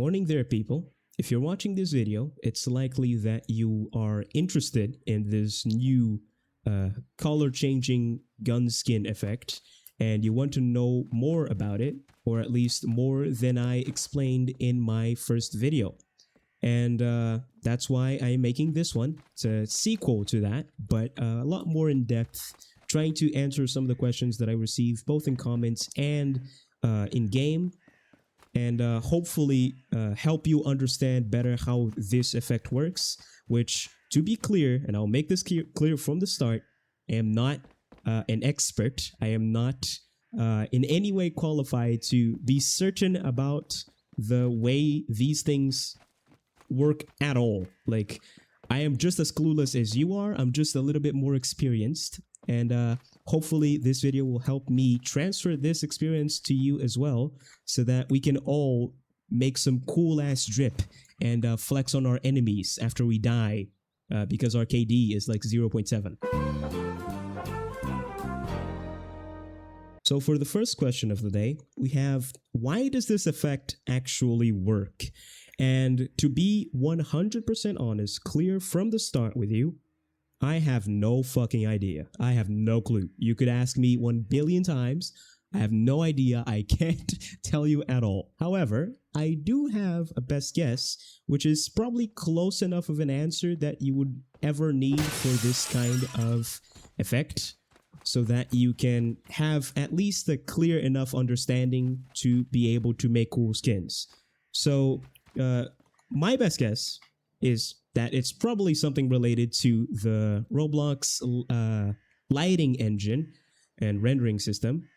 morning there, people. If you're watching this video, it's likely that you are interested in this new color changing gun skin effect, and you want to know more about it, or at least more than I explained in my first video. And that's why I'm making this one. It's a sequel to that, but a lot more in depth, trying to answer some of the questions that I received both in comments and in game, and hopefully help you understand better how this effect works, which, to be clear, and I'll make this clear from the start, I am not an expert. I am not in any way qualified to be certain about the way these things work at all. Like, I am just as clueless as you are. I'm just a little bit more experienced, and hopefully this video will help me transfer this experience to you as well, so that we can all make some cool ass drip and flex on our enemies after we die, because our KD is like 0.7. So for the first question of the day, we have, why does this effect actually work? And to be 100% honest, clear from the start with you, I have no fucking idea. I have no clue. You could ask me 1 billion times. I have no idea. I can't tell you at all. However, I do have a best guess, which is probably close enough of an answer that you would ever need for this kind of effect, so that you can have at least a clear enough understanding to be able to make cool skins. So my best guess is that it's probably something related to the Roblox lighting engine and rendering system.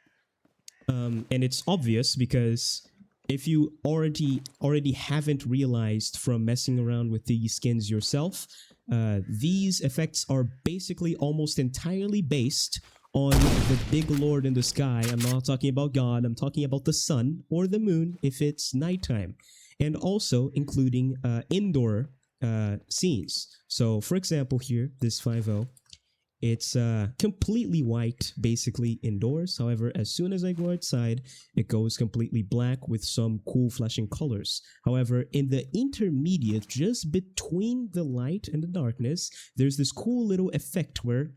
And it's obvious because if you already haven't realized from messing around with these skins yourself, these effects are basically almost entirely based on the big lord in the sky. I'm not talking about God, I'm talking about the sun or the moon if it's nighttime, and also including indoor scenes. So for example here, this 5.0, it's completely white basically indoors. However, as soon as I go outside, it goes completely black with some cool flashing colors. However, in the intermediate, just between the light and the darkness, there's this cool little effect where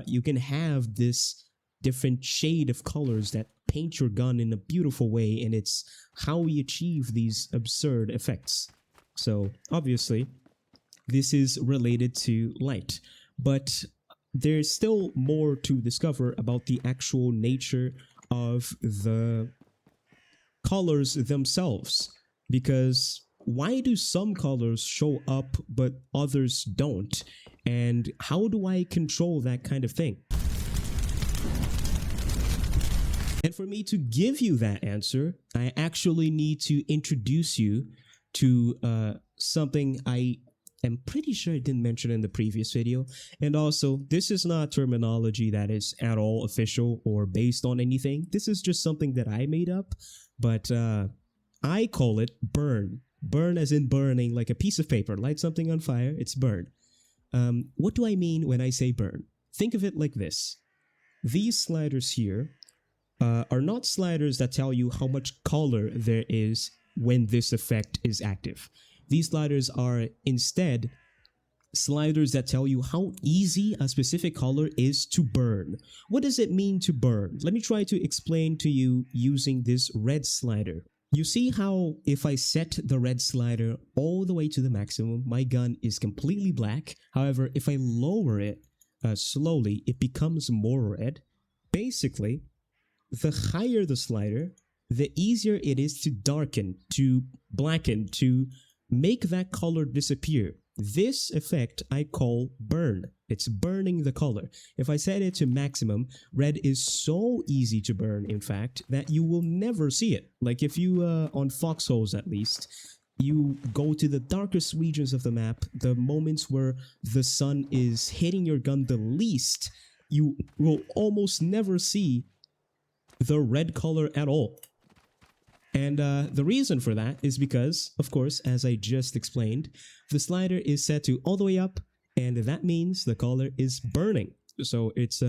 you can have this different shade of colors that paint your gun in a beautiful way, and it's how we achieve these absurd effects. So obviously this is related to light, but there's still more to discover about the actual nature of the colors themselves, because why do some colors show up but others don't, and how do I control that kind of thing? And for me to give you that answer, I actually need to introduce you to something I am pretty sure I didn't mention in the previous video. And also, this is not terminology that is at all official or based on anything. This is just something that I made up, but I call it burn. Burn as in burning, like a piece of paper. Light something on fire, it's burn. What do I mean when I say burn? Think of it like this. These sliders here are not sliders that tell you how much color there is when this effect is active. These sliders are instead sliders that tell you how easy a specific color is to burn. What does it mean to burn? Let me try to explain to you using this red slider. You see how if I set the red slider all the way to the maximum, my gun is completely black. However, if I lower it slowly, it becomes more red. Basically, the higher the slider, the easier it is to darken, to blacken, to make that color disappear. This effect I call burn. It's burning the color. If I set it to maximum, red is so easy to burn, in fact, that you will never see it. Like if you, on foxholes at least, you go to the darkest regions of the map, the moments where the sun is hitting your gun the least, you will almost never see the red color at all. And the reason for that is because, of course, as I just explained, the slider is set to all the way up, and that means the color is burning. So it's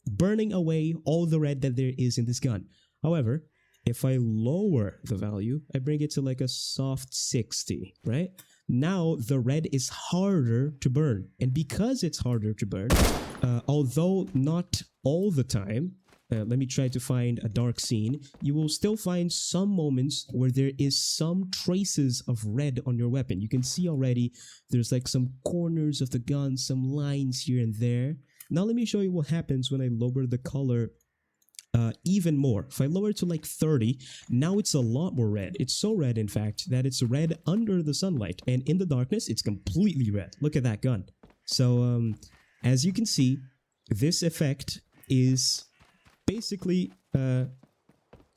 burning away all the red that there is in this gun. However, If I lower the value, I bring it to like a soft 60, right? Now the red is harder to burn. And because it's harder to burn, although not all the time, let me try to find a dark scene, you will still find some moments where there is some traces of red on your weapon. You can see already there's like some corners of the gun, some lines here and there. Now let me show you what happens when I lower the color even more. If I lower it to like 30, now it's a lot more red. It's so red, in fact, that it's red under the sunlight, and in the darkness, it's completely red. Look at that gun. So, as you can see, this effect is basically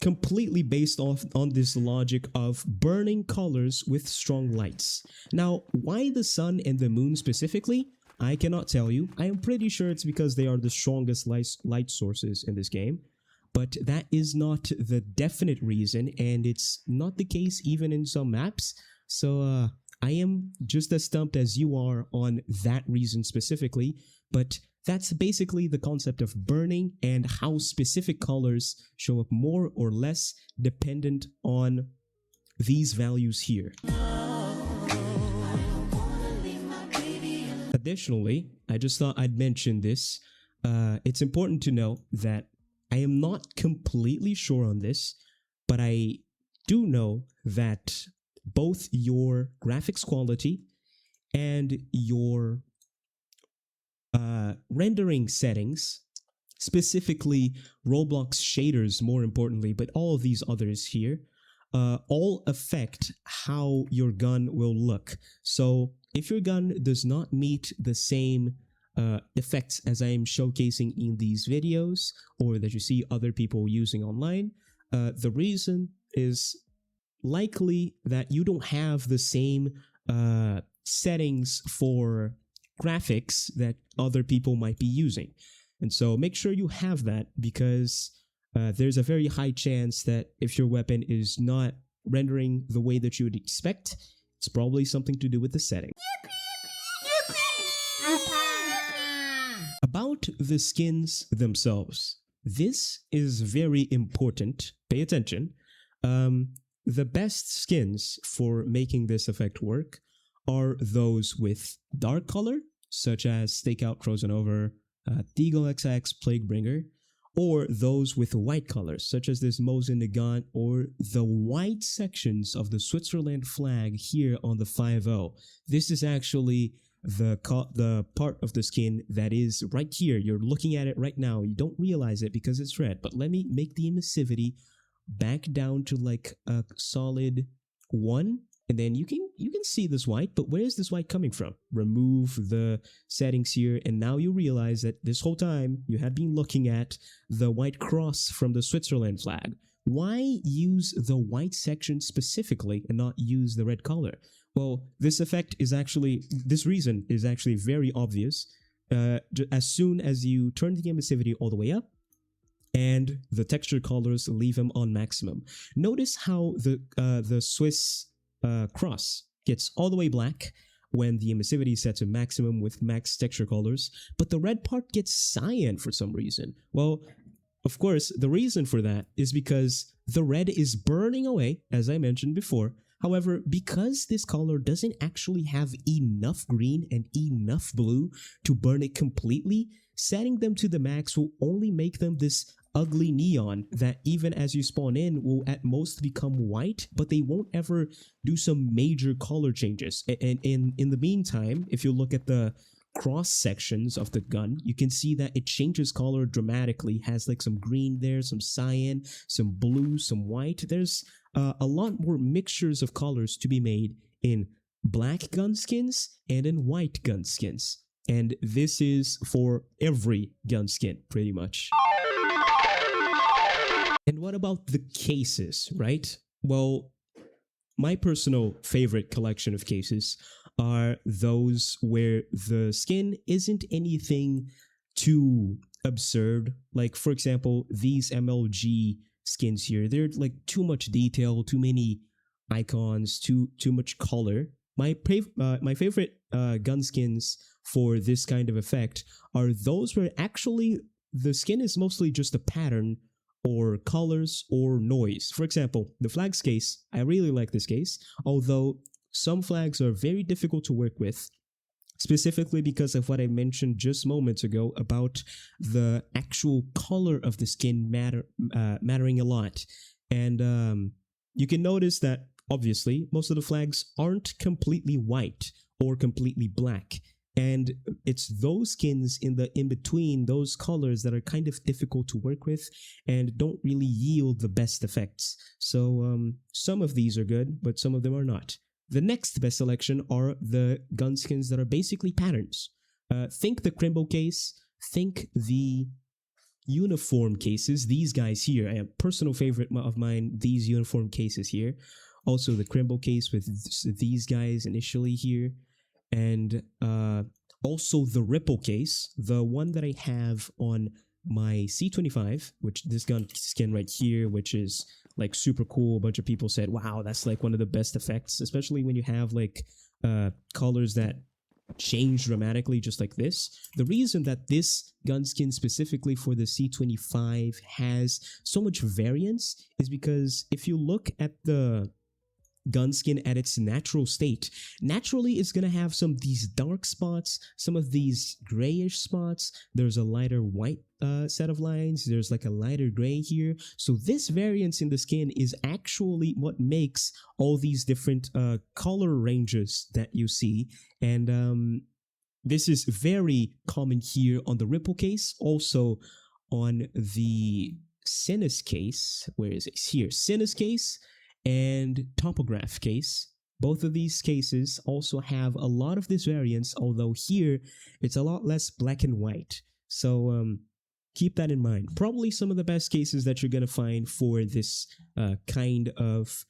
completely based off on this logic of burning colors with strong lights. Now, why the sun and the moon specifically? I cannot tell you. I am pretty sure it's because they are the strongest light sources in this game. But that is not the definite reason, and it's not the case even in some maps. So I am just as stumped as you are on that reason specifically, but that's basically the concept of burning and how specific colors show up more or less dependent on these values here. Additionally, I just thought I'd mention this. It's important to know that I am not completely sure on this, but I do know that both your graphics quality and your rendering settings, specifically Roblox shaders more importantly, but all of these others here, all affect how your gun will look. So if your gun does not meet the same effects as I am showcasing in these videos or that you see other people using online, the reason is likely that you don't have the same settings for graphics that other people might be using. And so make sure you have that, because there's a very high chance that if your weapon is not rendering the way that you would expect, it's probably something to do with the setting. About the skins themselves, this is very important. Pay attention. The best skins for making this effect work are those with dark color, such as Stakeout Frozen Over, Deagle XX Plaguebringer, or those with white colors, such as this Mosin Nagant, or the white sections of the Switzerland flag here on the 5.0. This is actually the part of the skin that is right here. You're looking at it right now. You don't realize it because it's red, but let me make the emissivity back down to like a solid 1, and then you can see this white, but where is this white coming from? Remove the settings here, and now you realize that this whole time you had been looking at the white cross from the Switzerland flag. Why use the white section specifically and not use the red color? Well, this reason is actually very obvious. As soon as you turn the emissivity all the way up, and the texture colors leave them on maximum. Notice how the Swiss cross gets all the way black when the emissivity is set to maximum with max texture colors, but the red part gets cyan for some reason. Well, of course, the reason for that is because the red is burning away, as I mentioned before. However, because this color doesn't actually have enough green and enough blue to burn it completely, setting them to the max will only make them this ugly neon that even as you spawn in will at most become white, but they won't ever do some major color changes. And in the meantime, if you look at the cross sections of the gun, you can see that it changes color dramatically, has like some green there, some cyan, some blue, some white. There's a lot more mixtures of colors to be made in black gun skins and in white gun skins. And this is for every gun skin, pretty much. And what about the cases, right? Well, my personal favorite collection of cases are those where the skin isn't anything too absurd. Like, for example, these MLG skins here, they're like too much detail, too many icons, too much color. My favorite gun skins for this kind of effect are those where actually the skin is mostly just a pattern or colors or noise. For example, the flags case, I really like this case, although some flags are very difficult to work with, specifically because of what I mentioned just moments ago about the actual color of the skin mattering a lot. And you can notice that obviously most of the flags aren't completely white or completely black. And it's those skins in between, those colors, that are kind of difficult to work with and don't really yield the best effects. So some of these are good, but some of them are not. The next best selection are the gun skins that are basically patterns. Think the Crimbo case, think the uniform cases, these guys here, a personal favorite of mine, these uniform cases here. Also the Crimbo case with these guys initially here. And also the Ripple case, the one that I have on my C25, which this gun skin right here, which is like super cool. A bunch of people said, wow, that's like one of the best effects, especially when you have like colors that change dramatically just like this. The reason that this gun skin specifically for the C25 has so much variance is because if you look at the gun skin at its natural state, naturally it's going to have some of these dark spots, some of these grayish spots. There's a lighter white set of lines, there's like a lighter gray here. So this variance in the skin is actually what makes all these different color ranges that you see. And this is very common here on the Ripple case, also on the Sinus case. Where is it? Here, Sinus case and Topograph case. Both of these cases also have a lot of this variance, although here it's a lot less black and white. So keep that in mind. Probably some of the best cases that you're going to find for this kind of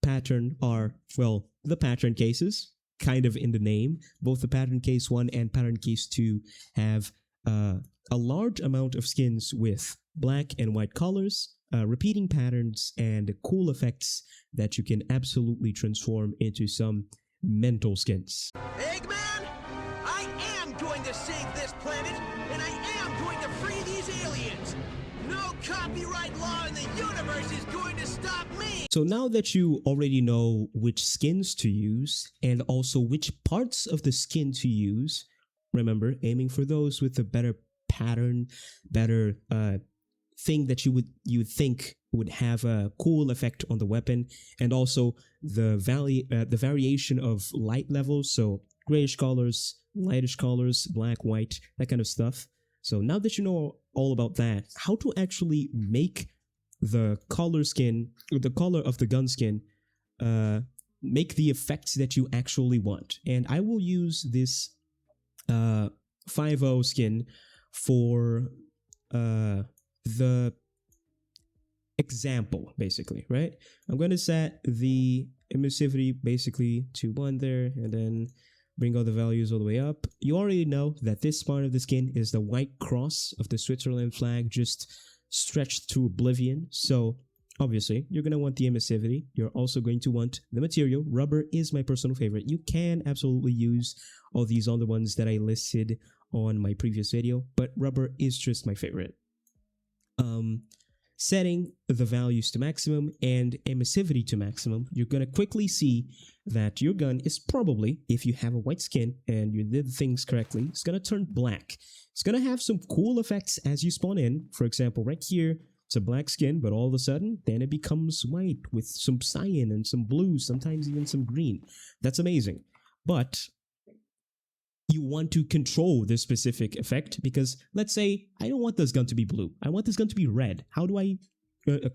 pattern are, well, the pattern cases, kind of in the name. Both the pattern case 1 and pattern case 2 have a large amount of skins with black and white colors, repeating patterns, and cool effects that you can absolutely transform into some mental skins. Eggman, I am going to save this planet, and I am going to free these aliens. No copyright law in the universe is going to stop me. So now that you already know which skins to use and also which parts of the skin to use, remember, aiming for those with a better pattern, better thing that you would think would have a cool effect on the weapon, and also the variation of light levels, so grayish colors, lightish colors, black, white, that kind of stuff. So now that you know all about that, how to actually make the color of the gun skin make the effects that you actually want. And I will use this 5.0 skin for the example, basically, right? I'm going to set the emissivity basically to 1 there, and then bring all the values all the way up. You already know that this part of the skin is the white cross of the Switzerland flag just stretched to oblivion. So obviously you're going to want the emissivity. You're also going to want the material. Rubber is my personal favorite. You can absolutely use all these other ones that I listed on my previous video, but rubber is just my favorite. Setting the values to maximum and emissivity to maximum, you're going to quickly see that your gun is probably, if you have a white skin and you did things correctly, it's going to turn black. It's going to have some cool effects as you spawn in. For example, right here, it's a black skin, but all of a sudden, then it becomes white with some cyan and some blue, sometimes even some green. That's amazing. But you want to control this specific effect, because let's say I don't want this gun to be blue. I want this gun to be red. How do I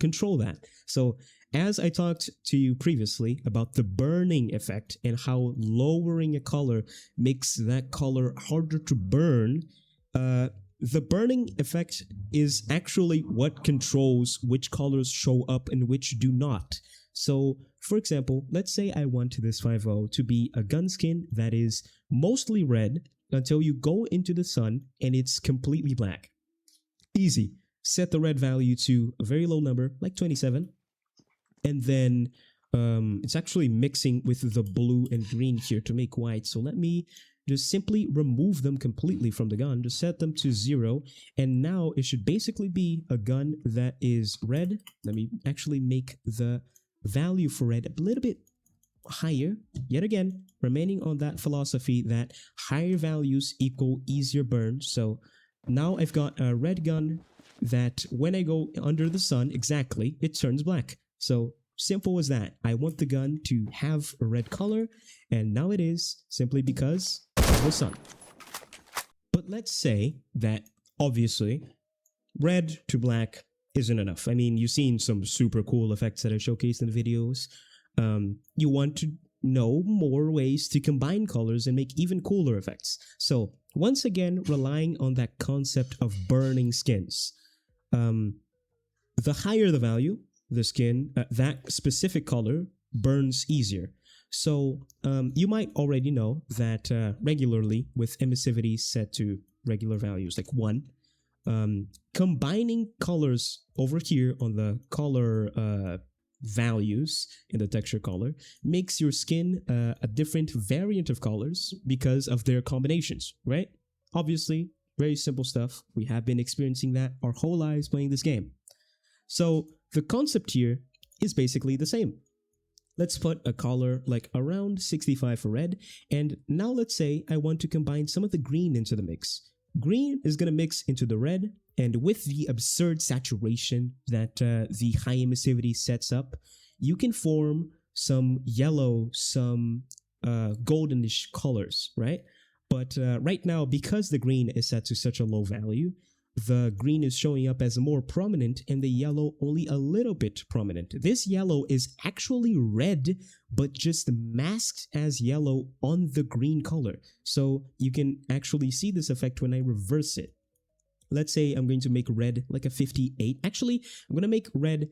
control that? So as I talked to you previously about the burning effect and how lowering a color makes that color harder to burn, the burning effect is actually what controls which colors show up and which do not. So, for example, let's say I want this 5.0 to be a gun skin that is mostly red until you go into the sun and it's completely black. Easy. Set the red value to a very low number, like 27. And then it's actually mixing with the blue and green here to make white. So let me just simply remove them completely from the gun, just set them to 0, and now it should basically be a gun that is red. Let me actually make the value for red a little bit higher, yet again remaining on that philosophy that higher values equal easier burn. So now I've got a red gun that when I go under the sun, exactly, it turns black. So simple as that. I want the gun to have a red color, and now it is, simply because of the sun. But let's say that obviously red to black isn't enough. I mean, you've seen some super cool effects that I showcased in the videos. You want to know more ways to combine colors and make even cooler effects. So once again, relying on that concept of burning skins. The higher the value, the skin, that specific color burns easier. So you might already know that regularly with emissivity set to regular values like 1, combining colors over here on the color values in the texture color makes your skin a different variant of colors because of their combinations, right? Obviously, very simple stuff. We have been experiencing that our whole lives playing this game. So the concept here is basically the same. Let's put a color like around 65 for red, and now let's say I want to combine some of the green into the mix. Green is going to mix into the red, and with the absurd saturation that the high emissivity sets up, you can form some yellow, some goldenish colors, right? But right now, because the green is set to such a low value, the green is showing up as more prominent and the yellow only a little bit prominent. This yellow is actually red, but just masked as yellow on the green color. So you can actually see this effect when I reverse it. Let's say I'm going to make red like a 58. Actually, I'm going to make red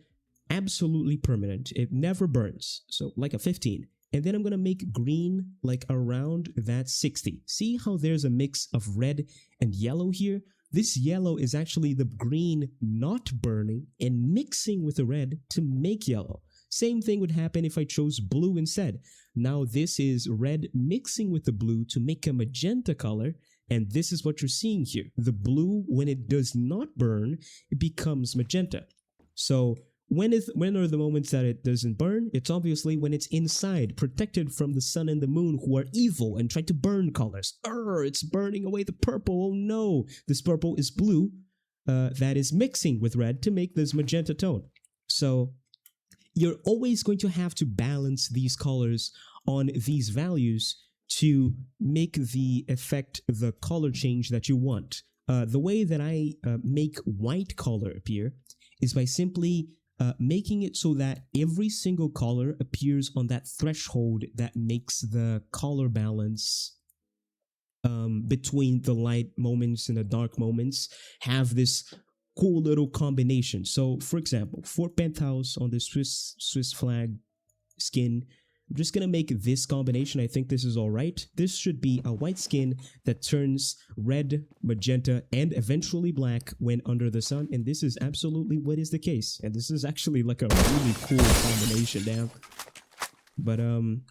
absolutely permanent. It never burns. So like a 15. And then I'm going to make green like around that 60. See how there's a mix of red and yellow here? This yellow is actually the green not burning and mixing with the red to make yellow. Same thing would happen if I chose blue instead. Now this is red mixing with the blue to make a magenta color, and this is what you're seeing here. The blue, when it does not burn, it becomes magenta. So when are the moments that it doesn't burn? It's obviously when it's inside, protected from the sun and the moon, who are evil and try to burn colors. It's burning away the purple. Oh no, this purple is blue that is mixing with red to make this magenta tone. So you're always going to have to balance these colors on these values to make the effect, the color change that you want. The way that I make white color appear is by simply making it so that every single color appears on that threshold that makes the color balance between the light moments and the dark moments have this cool little combination. So, for example, for Penthouse on the Swiss flag skin, I'm just gonna make this combination. I think this is all right. This should be a white skin that turns red, magenta, and eventually black when under the sun. And this is absolutely what is the case. And this is actually like a really cool combination, damn. But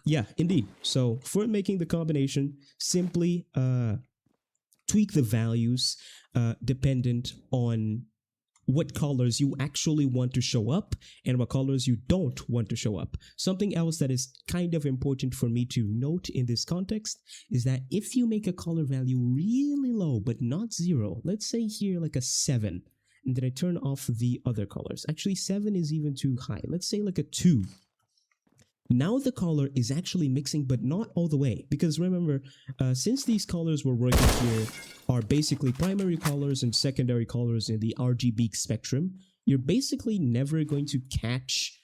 yeah, indeed. So for making the combination, simply tweak the values dependent on what colors you actually want to show up and what colors you don't want to show up. Something else that is kind of important for me to note in this context is that if you make a color value really low but not 0, let's say here like a 7, and then I turn off the other colors. Actually, 7 is even too high. Let's say like a 2. Now the color is actually mixing, but not all the way. Because remember, since these colors we're working here are basically primary colors and secondary colors in the RGB spectrum, you're basically never going to catch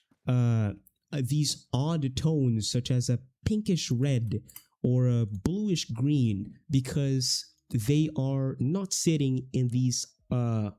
these odd tones such as a pinkish red or a bluish green, because they are not sitting in these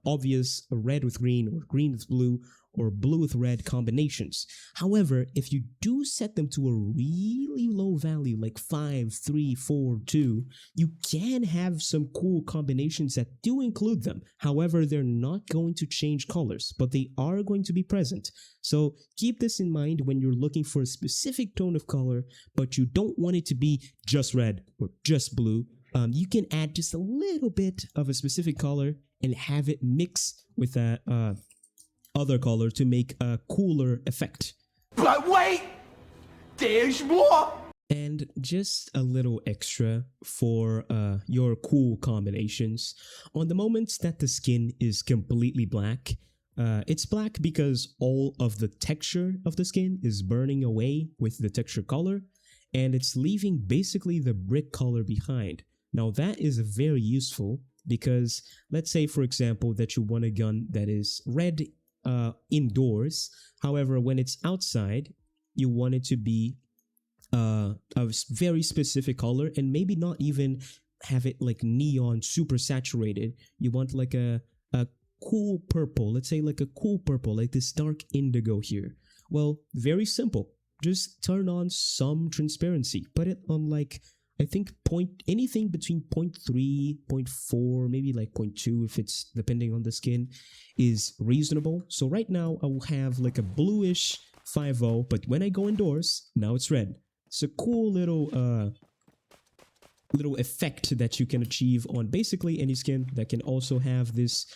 obvious red with green or green with blue or blue with red combinations. However, if you do set them to a really low value like 5, 3, 4, 2, you can have some cool combinations that do include them. However, they're not going to change colors, but they are going to be present. So keep this in mind when you're looking for a specific tone of color, but you don't want it to be just red or just blue. You can add just a little bit of a specific color and have it mix with that other color to make a cooler effect. But wait! There's more! And just a little extra for your cool combinations. On the moments that the skin is completely black, it's black because all of the texture of the skin is burning away with the texture color, and it's leaving basically the brick color behind. Now that is very useful because let's say, for example, that you want a gun that is red indoors. However, when it's outside, you want it to be a very specific color and maybe not even have it like neon super saturated. You want like a cool purple, let's say like a cool purple, like this dark indigo here. Well, very simple. Just turn on some transparency. Put it on like, I think anything between 0.3, 0.4, maybe like 0.2 if it's depending on the skin is reasonable. So right now I will have like a bluish 5.0, but when I go indoors, now it's red. It's a cool little effect that you can achieve on basically any skin that can also have this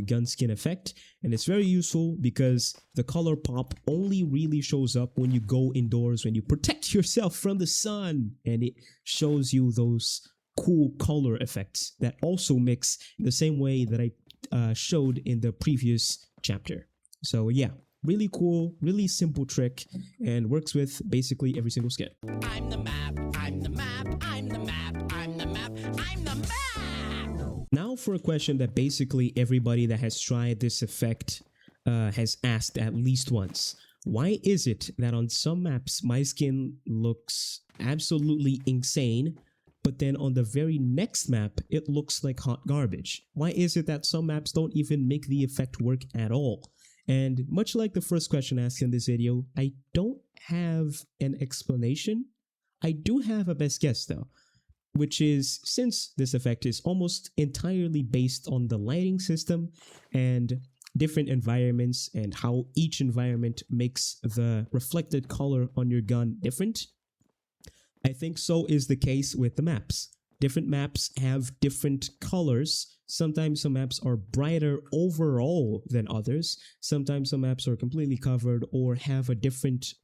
gun skin effect, and it's very useful because the color pop only really shows up when you go indoors, when you protect yourself from the sun, and it shows you those cool color effects that also mix the same way that I showed in the previous chapter. So yeah, really cool, really simple trick, and works with basically every single skin. I'm the map, I'm the map, I'm the map, I'm the map, I'm the map! Now for a question that basically everybody that has tried this effect has asked at least once. Why is it that on some maps my skin looks absolutely insane, but then on the very next map it looks like hot garbage? Why is it that some maps don't even make the effect work at all? And much like the first question asked in this video, I don't have an explanation. I do have a best guess though, which is since this effect is almost entirely based on the lighting system and different environments and how each environment makes the reflected color on your gun different, I think so is the case with the maps. Different maps have different colors. Sometimes some maps are brighter overall than others. Sometimes some maps are completely covered or have a different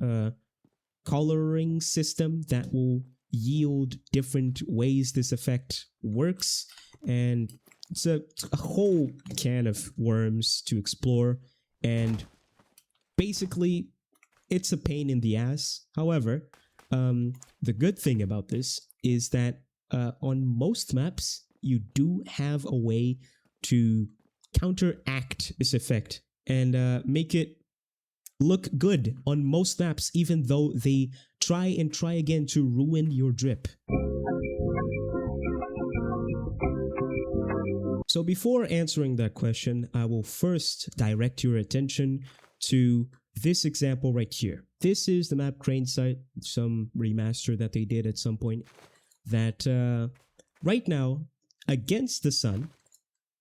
coloring system that will yield different ways this effect works. And it's a whole can of worms to explore, and basically it's a pain in the ass. However, the good thing about this is that on most maps you do have a way to counteract this effect and make it look good on most maps, even though they try again to ruin your drip. So before answering that question, I will first direct your attention to this example right here. This is the map Crane Site, some remaster that they did at some point, that right now, against the sun,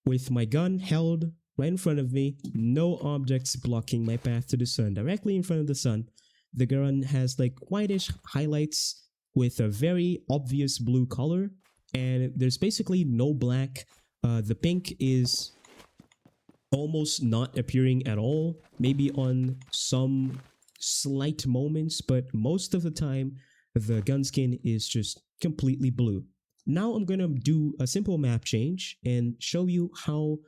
with my gun held right in front of me, no objects blocking my path to the sun, directly in front of the sun, the gun has like whitish highlights with a very obvious blue color, and there's basically no black. The pink is almost not appearing at all, maybe on some slight moments, but most of the time the gun skin is just completely blue. Now I'm gonna do a simple map change and show you how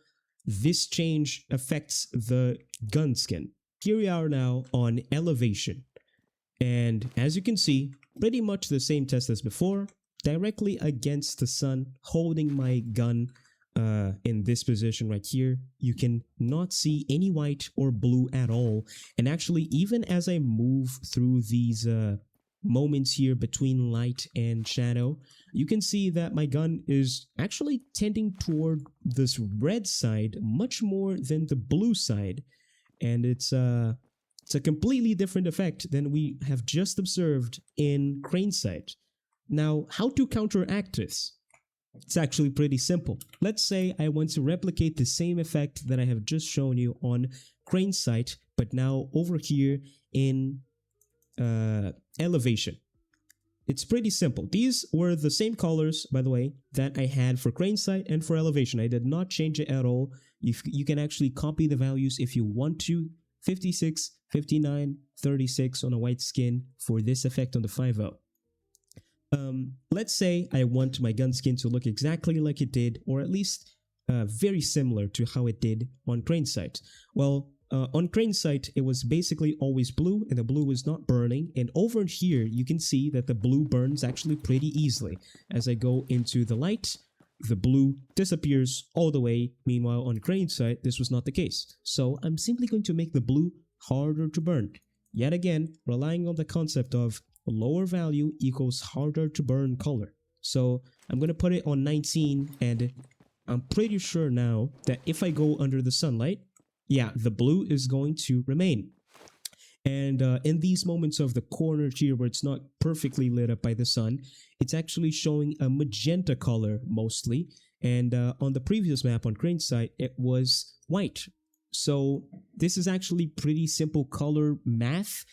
this change affects the gun skin. Here we are now on elevation, and as you can see, pretty much the same test as before, directly against the sun, holding my gun in this position right here. You can not see any white or blue at all, and actually even as I move through these moments here between light and shadow, you can see that my gun is actually tending toward this red side much more than the blue side. and it's a completely different effect than we have just observed in crane sight. Now, how to counteract this? It's actually pretty simple. Let's say I want to replicate the same effect that I have just shown you on crane sight, but now over here in elevation. It's pretty simple. These were the same colors, by the way, that I had for crane sight and for elevation. I did not change it at all. You can actually copy the values if you want to. 56, 59, 36 on a white skin for this effect on the 5.0. Let's say I want my gun skin to look exactly like it did, or at least very similar to how it did on crane sight. Well, on crane sight, it was basically always blue, and the blue was not burning. And over here, you can see that the blue burns actually pretty easily. As I go into the light, the blue disappears all the way. Meanwhile, on crane sight, this was not the case. So I'm simply going to make the blue harder to burn. Yet again, relying on the concept of lower value equals harder to burn color. So I'm going to put it on 19, and I'm pretty sure now that if I go under the sunlight, yeah, the blue is going to remain. And in these moments of the corner here where it's not perfectly lit up by the sun, it's actually showing a magenta color mostly. And on the previous map on crane sight, it was white. So this is actually pretty simple color math.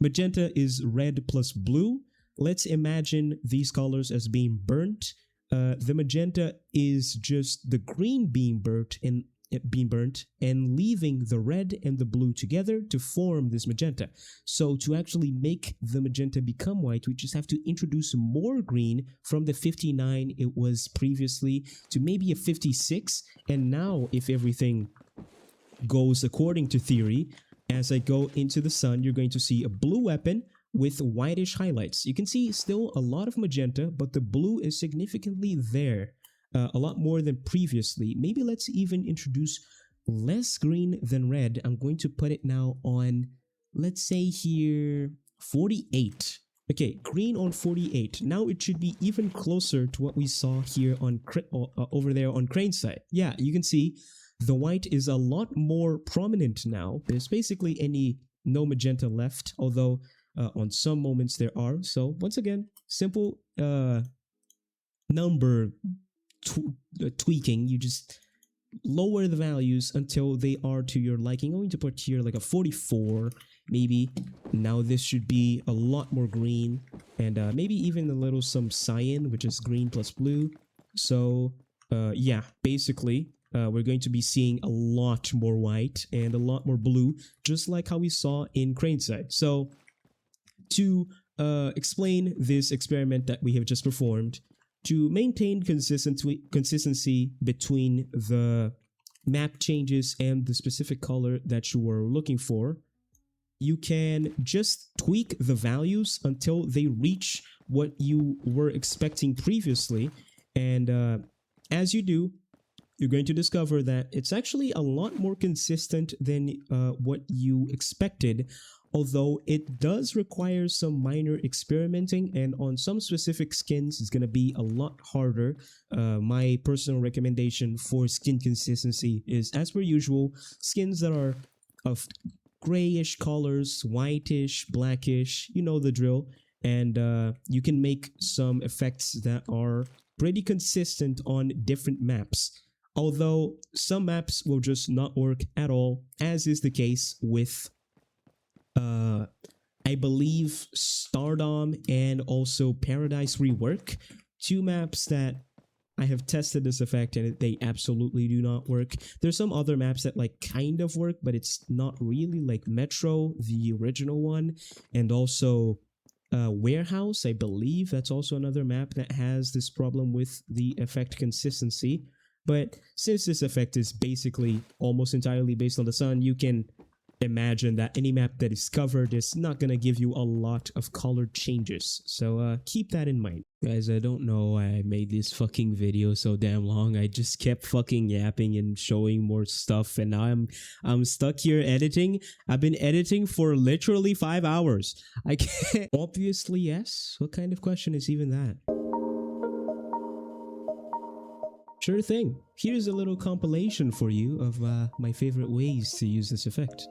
Magenta is red plus blue. Let's imagine these colors as being burnt. The magenta is just the green being burnt and leaving the red and the blue together to form this magenta. So to actually make the magenta become white, we just have to introduce more green from the 59 it was previously to maybe a 56. And now, if everything goes according to theory, as I go into the sun, you're going to see a blue weapon with whitish highlights. You can see still a lot of magenta, but the blue is significantly there. A lot more than previously. Maybe let's even introduce less green than red. I'm going to put it now on, let's say here, 48. Okay, green on 48. Now it should be even closer to what we saw here on over there on crane sight. Yeah, you can see the white is a lot more prominent now. There's basically no magenta left, although on some moments there are. So once again, simple number tweaking. You just lower the values until they are to your liking. I'm going to put here like a 44 maybe. Now this should be a lot more green, and maybe even a little some cyan, which is green plus blue. So yeah, basically we're going to be seeing a lot more white and a lot more blue, just like how we saw in crane sight. So to explain this experiment that we have just performed, to maintain consistency between the map changes and the specific color that you were looking for, you can just tweak the values until they reach what you were expecting previously. And as you do, you're going to discover that it's actually a lot more consistent than what you expected, although it does require some minor experimenting, and on some specific skins it's going to be a lot harder. My personal recommendation for skin consistency is, as per usual, skins that are of grayish colors, whitish, blackish, you know the drill, and you can make some effects that are pretty consistent on different maps. Although some maps will just not work at all, as is the case with I believe Stardom and also Paradise Rework, two maps that I have tested this effect and they absolutely do not work. There's some other maps that like kind of work, but it's not really, like Metro, the original one, and also Warehouse, I believe. That's also another map that has this problem with the effect consistency. But since this effect is basically almost entirely based on the sun, you can imagine that any map that is covered is not going to give you a lot of color changes. So keep that in mind. Guys, I don't know why I made this fucking video so damn long. I just kept fucking yapping and showing more stuff, and now I'm stuck here editing. I've been editing for literally 5 hours. I can't. Obviously, yes. What kind of question is even that? Sure thing. Here's a little compilation for you of my favorite ways to use this effect.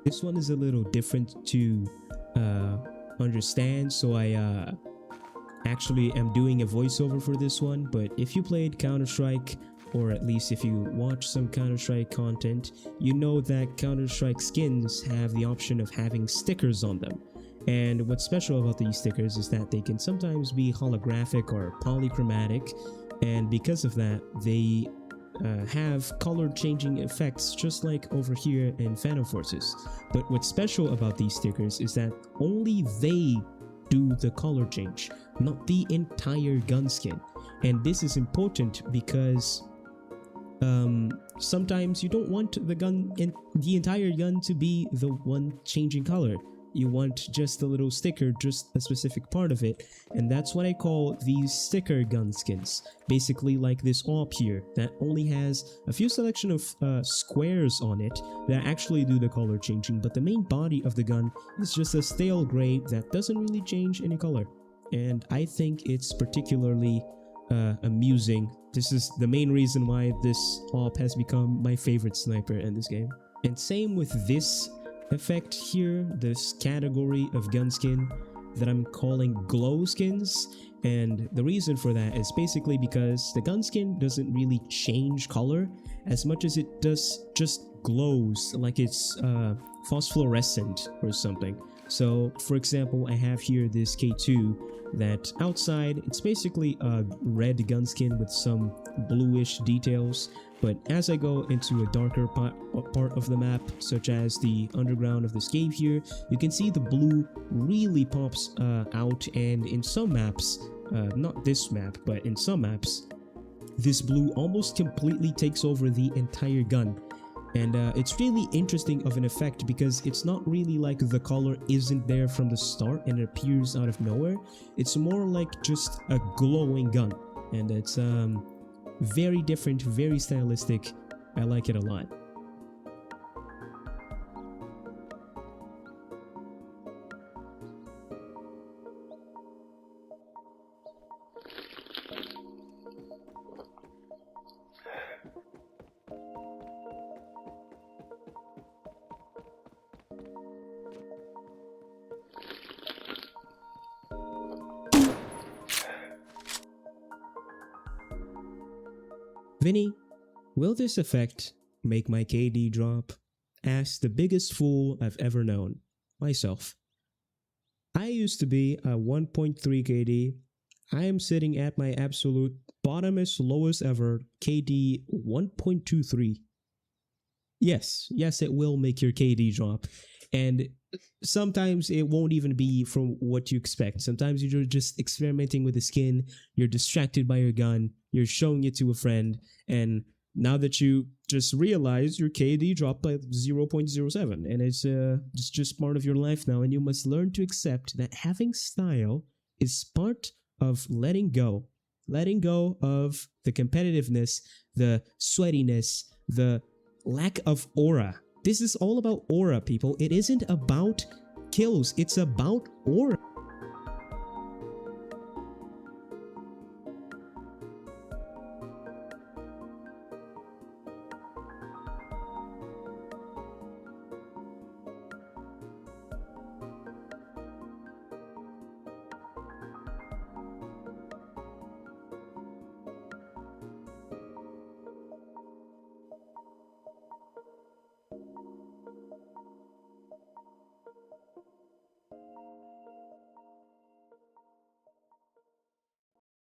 This one is a little different to understand, so I actually am doing a voiceover for this one. But if you played Counter-Strike, or at least if you watch some Counter-Strike content, you know that Counter-Strike skins have the option of having stickers on them. And what's special about these stickers is that they can sometimes be holographic or polychromatic, and because of that, they have color changing effects just like over here in Phantom Forces. But what's special about these stickers is that only they do the color change, not the entire gun skin. And this is important because sometimes you don't want the entire gun to be the one changing color. You want just a little sticker, just a specific part of it, and that's what I call these sticker gun skins. Basically like this AWP here that only has a few selection of squares on it that actually do the color changing, but the main body of the gun is just a stale gray that doesn't really change any color. And I think it's particularly amusing. This is the main reason why this AWP has become my favorite sniper in this game. And same with this effect here, this category of gun skin that I'm calling glow skins. And the reason for that is basically because the gun skin doesn't really change color as much as it does just glows, like it's phosphorescent or something. So for example, I have here this K2 that outside it's basically a red gun skin with some bluish details, but as I go into a darker part of the map, such as the underground of this cave here, you can see the blue really pops out, and in some maps, not this map, but in some maps, this blue almost completely takes over the entire gun. And it's really interesting of an effect because it's not really like the color isn't there from the start and it appears out of nowhere. It's more like just a glowing gun, and it's very different, very stylistic. I like it a lot. Vinny, will this effect make my KD drop? Asked the biggest fool I've ever known, myself. I used to be a 1.3 KD. I am sitting at my absolute bottomest, lowest ever KD 1.23. Yes, it will make your KD drop. And sometimes it won't even be from what you expect. Sometimes you're just experimenting with the skin, you're distracted by your gun, you're showing it to a friend, and now that you just realize your KD dropped by 0.07, and it's just part of your life now, and you must learn to accept that having style is part of letting go of the competitiveness, the sweatiness, the lack of aura. This is all about aura, people. It isn't about kills, it's about aura.